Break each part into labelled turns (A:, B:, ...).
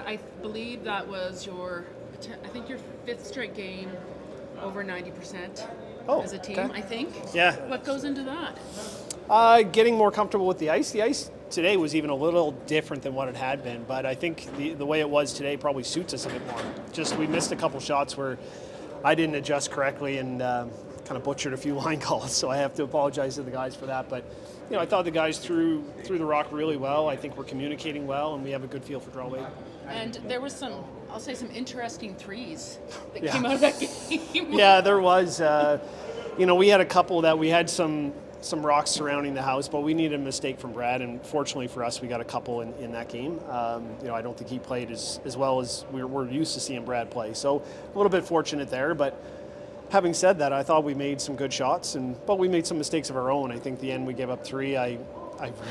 A: I believe that was your fifth straight game over 90% as a team,
B: okay.
A: I think.
B: Yeah.
A: What goes into that?
B: Getting more comfortable with the ice. The ice today was even a little different than what it had been, but I think the way it was today probably suits us a bit more. Just we missed a couple shots where I didn't adjust correctly and kind of butchered a few line calls, so I have to apologize to the guys for that. But I thought the guys threw the rock really well. I think we're communicating well, and we have a good feel for draw weight.
A: And there was some interesting threes that came out of that game.
B: Yeah, there was. We had a couple that we had some rocks surrounding the house, but we needed a mistake from Brad, and fortunately for us, we got a couple in that game. I don't think he played as well as we're used to seeing Brad play. So a little bit fortunate there, but having said that, I thought we made some good shots, but we made some mistakes of our own. I think the end we gave up 3. I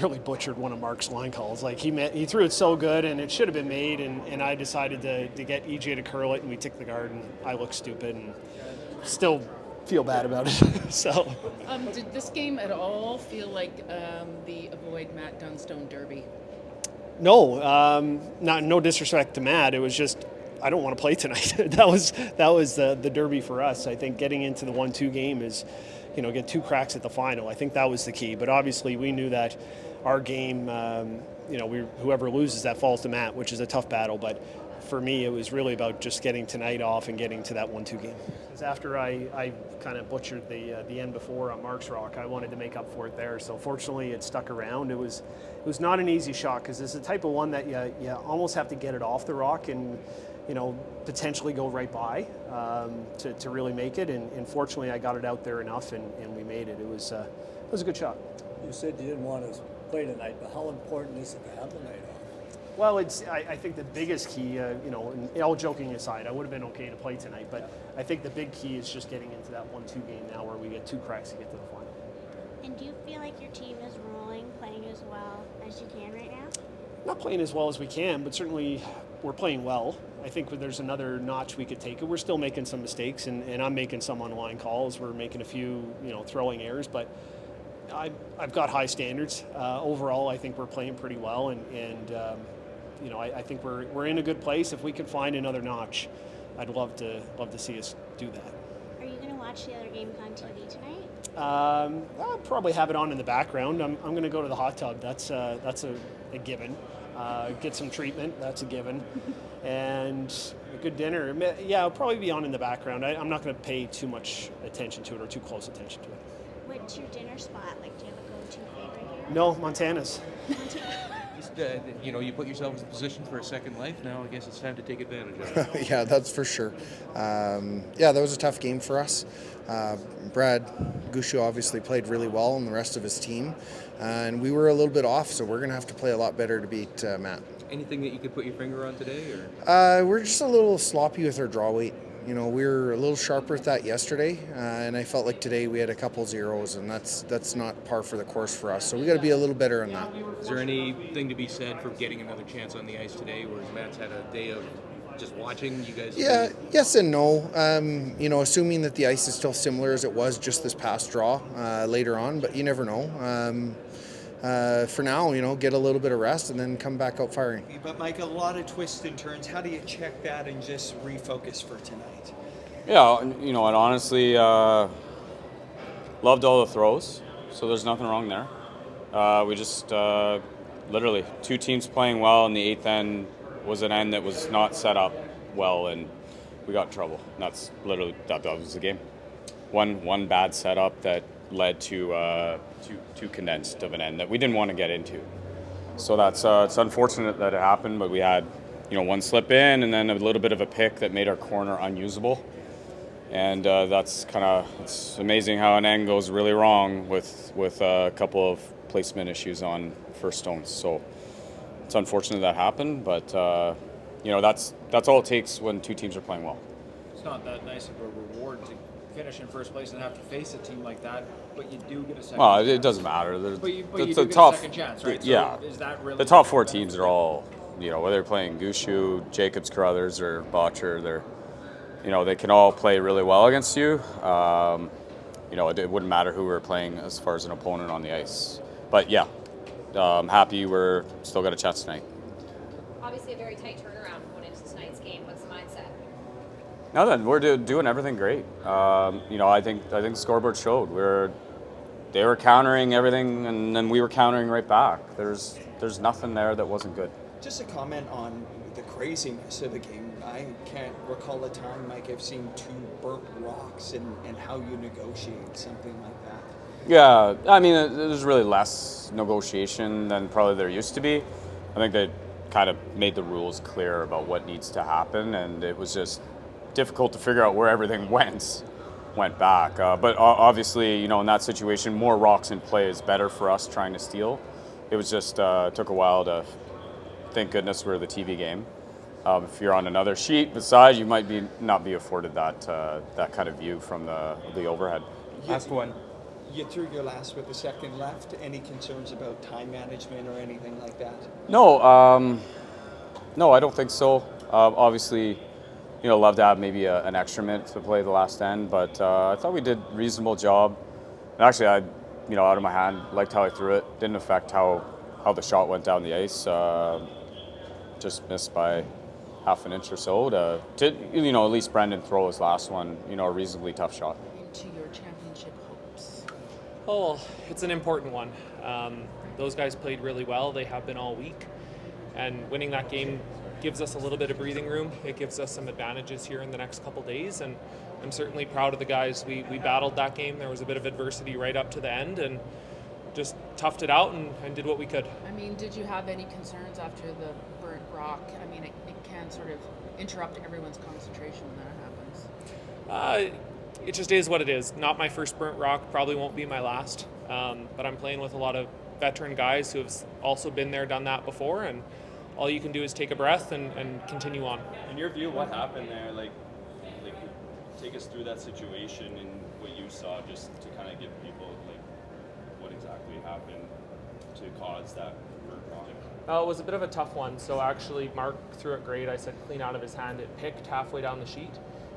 B: really butchered one of Mark's line calls. Like he threw it so good, and it should have been made, and I decided to get EJ to curl it, and we ticked the guard, and I looked stupid, and still feel bad about it. So.
A: Did this game at all feel like the avoid Matt Dunstone derby?
B: No, no disrespect to Matt. It was just I don't want to play tonight. that was the derby for us. I think getting into the 1-2 game is, get 2 cracks at the final. I think that was the key. But obviously we knew that our game, whoever loses that falls to Matt, which is a tough battle. But for me, it was really about just getting tonight off and getting to that 1-2 game. Because after I kind of butchered the end before on Mark's rock, I wanted to make up for it there. So fortunately, it stuck around. It was not an easy shot because it's the type of one that you almost have to get it off the rock and potentially go right by to really make it. And fortunately, I got it out there enough, and we made it. It was a good shot.
C: You said you didn't want to play tonight, but how important is it to have the night off?
B: Well, I think the biggest key, and all joking aside, I would have been okay to play tonight, but I think the big key is just getting into that 1-2 game now where we get 2 cracks to get to the final.
D: And do you feel like your team is rolling, playing as well as you can right now?
B: Not playing as well as we can, but certainly we're playing well. I think there's another notch we could take it. We're still making some mistakes, and I'm making some on line calls. We're making a few, throwing errors, but I've got high standards. Overall, I think we're playing pretty well, and I think we're in a good place. If we could find another notch, I'd love to see us do that.
D: Are you going to watch the other games on TV tonight?
B: I'll probably have it on in the background. I'm going to go to the hot tub. That's a given. Get some treatment. That's a given. And a good dinner. Yeah, I'll probably be on in the background. I'm not going to pay too much attention to it or too close attention to it.
D: What's your dinner spot? Like, do you have a go-to favorite here?
B: No, Montana's.
E: You put yourself in a position for a second life. Now I guess it's time to take advantage of it.
F: Yeah, that's for sure. That was a tough game for us. Brad Gushue obviously played really well, and the rest of his team. And we were a little bit off, so we're going to have to play a lot better to beat Matt.
E: Anything that you could put your finger on today? Or?
F: We're just a little sloppy with our draw weight. We were a little sharper with that yesterday, and I felt like today we had a couple zeros, and that's not par for the course for us. So we got to be a little better on that.
E: Is there anything to be said for getting another chance on the ice today, whereas Matt's had a day of just watching you guys?
F: Yeah, yes and no. Assuming that the ice is still similar as it was just this past draw later on, but you never know. For now, get a little bit of rest and then come back out firing.
G: But Mike, a lot of twists and turns. How do you check that and just refocus for tonight?
H: Yeah, and honestly, loved all the throws, so there's nothing wrong there. We just literally 2 teams playing well, and the 8th end was an end that was not set up well, and we got in trouble. And that's literally that was the game. One bad setup that led to too condensed of an end that we didn't want to get into. So that's it's unfortunate that it happened, but we had one slip in and then a little bit of a pick that made our corner unusable. And it's amazing how an end goes really wrong with a couple of placement issues on first stones. So it's unfortunate that happened, but that's all it takes when 2 teams are playing well.
I: It's not that nice of a reward to finish in first place and have to face a team like that, but you do get a second chance.
H: It doesn't matter.
I: But you do get a second chance, right?
H: Yeah.
I: So is that really
H: the top 4 teams are all, whether they're playing Gushue, Jacobs, Carruthers, or Bottcher, they can all play really well against you. It wouldn't matter who we're playing as far as an opponent on the ice. But yeah, I'm happy we're still got a chance tonight.
J: Obviously a very tight turnaround. tonight's game? What's the mindset?
H: No, then we're doing everything great. I think the scoreboard showed they were countering everything, and then we were countering right back. There's nothing there that wasn't good.
G: Just a comment on the craziness of the game. I can't recall a time, Mike, I've seen 2 burnt rocks and how you negotiate something like that.
H: Yeah, I mean, there's really less negotiation than probably there used to be. I think they kind of made the rules clear about what needs to happen, and it was just difficult to figure out where everything went back. But obviously, in that situation, more rocks in play is better for us trying to steal. It was just took a while to. Thank goodness we're the TV game. If you're on another sheet beside, you might not be afforded that kind of view from the overhead.
E: Last one.
G: You threw your last with a second left. Any concerns about time management or anything like that?
H: No, no, I don't think so. Obviously, love to have maybe an extra minute to play the last end, but I thought we did a reasonable job. And actually, out of my hand, liked how I threw it. Didn't affect how the shot went down the ice. Just missed by half an inch or so at least Brendan throw his last one, a reasonably tough shot.
A: Into your championship hopes.
K: Oh, it's an important one. Those guys played really well. They have been all week. And winning that game gives us a little bit of breathing room. It gives us some advantages here in the next couple days. And I'm certainly proud of the guys. We battled that game. There was a bit of adversity right up to the end and just toughed it out and did what we could.
A: I mean, did you have any concerns after the burnt rock? I mean, it can sort of interrupt everyone's concentration when that happens.
K: It just is what it is. Not my first burnt rock, probably won't be my last. But I'm playing with a lot of veteran guys who have also been there, done that before, and all you can do is take a breath and continue on.
L: In your view, what happened there? Like take us through that situation and what you saw, just to kind of give people what exactly happened to cause that burnt rock.
K: It was a bit of a tough one. So actually, Mark threw it great. I said clean out of his hand. It picked halfway down the sheet,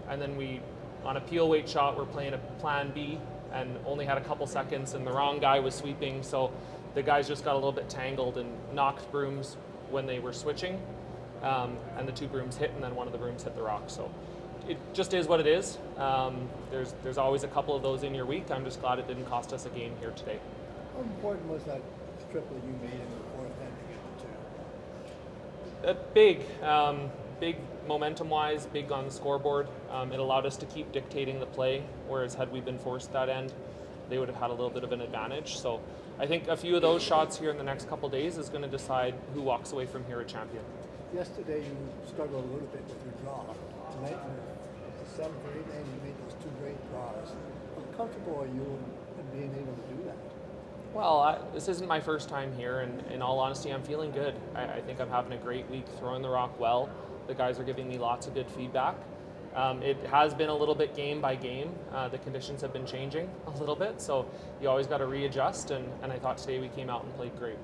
K: and then on a peel weight shot, we're playing a plan B and only had a couple seconds, and the wrong guy was sweeping, so the guys just got a little bit tangled and knocked brooms when they were switching, and the 2 brooms hit, and then one of the brooms hit the rock. So it just is what it is. There's always a couple of those in your week. I'm just glad it didn't cost us a game here today.
C: How important was that triple you made in the fourth end to get the 2?
K: Big momentum-wise, big on the scoreboard. It allowed us to keep dictating the play, whereas had we been forced that end, they would have had a little bit of an advantage. So I think a few of those shots here in the next couple days is going to decide who walks away from here a champion.
C: Yesterday you struggled a little bit with your draw. Tonight, the 7th or 8th end, you made those 2 great draws. How comfortable are you in being able to do that?
K: Well, this isn't my first time here, and in all honesty, I'm feeling good. I think I'm having a great week, throwing the rock well. The guys are giving me lots of good feedback. It has been a little bit game by game. The conditions have been changing a little bit, so you always got to readjust, and I thought today we came out and played great.